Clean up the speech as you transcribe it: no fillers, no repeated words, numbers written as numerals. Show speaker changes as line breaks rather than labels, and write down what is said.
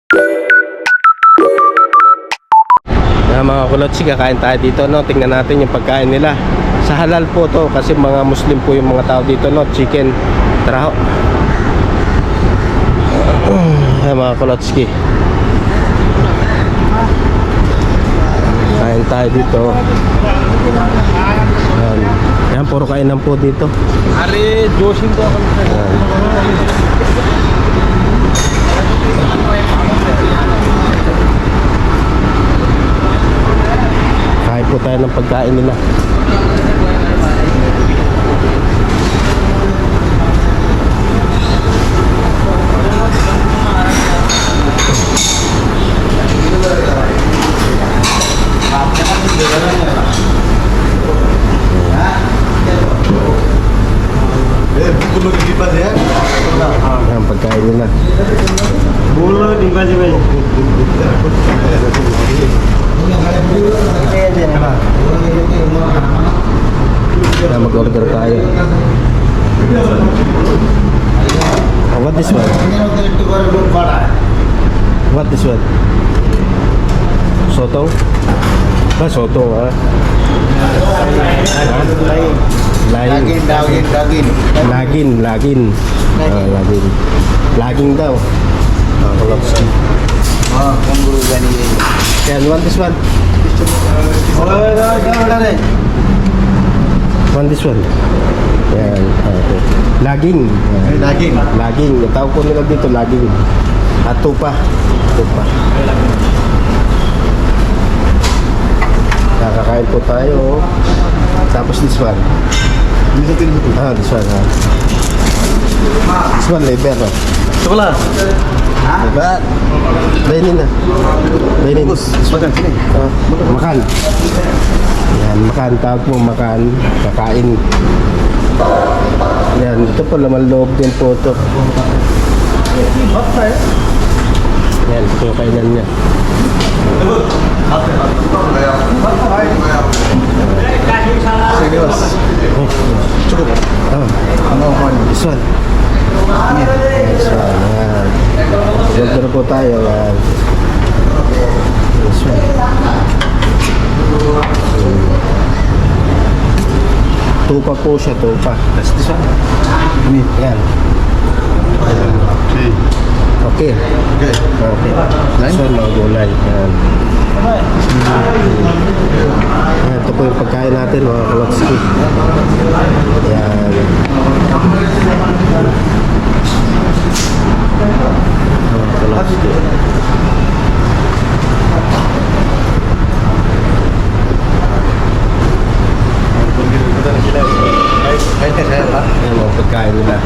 Mga kulotsi, kakain tayo dito, no? Tingnan natin yung pagkain nila. Sa halal po to kasi mga Muslim po yung mga tao dito, no? Chicken. Tara ho. Mga kulotsi, kain tayo dito. Yan, puro kainan po dito.
अरे जोशिंग तो अपन
Kain po tayo ng pagkain nila. Yan, pagkain nila.
बोलो डिंबाजी भाई
Yan, mag-order tayo. Oh, what this one? What this one? Sotong? Sotong, ha? Lain. Lagin. Lagin daw. Kulotsi. Yan, want this one? Want this one? Yan, okay. Laging. Laging. Tawag po nila dito, laging. At tupa. Nakakain po tayo. Tapos this one. This one, ha. This one, liver, ha.
Sebelah
Liver. Bainin na. Bainin.
Makan sini
Makan. Yan, makan. Tawag mo, makan. Kakain. Yan, ito po, laman loob din po ito. Yan, ito yung kainan niya.
Cukup
This one. This one. Yan. Order po tayo. Yan. This one. Tupa po siya, tupa.
That's this one.
Ini, yan. Okay.
Okay.
Okay. This one, mga gulay. Yan. Yan, ito po yung pagkain natin, mga kulotsi. Yan. Mga kulotsi. Yan, mga pagkain nila.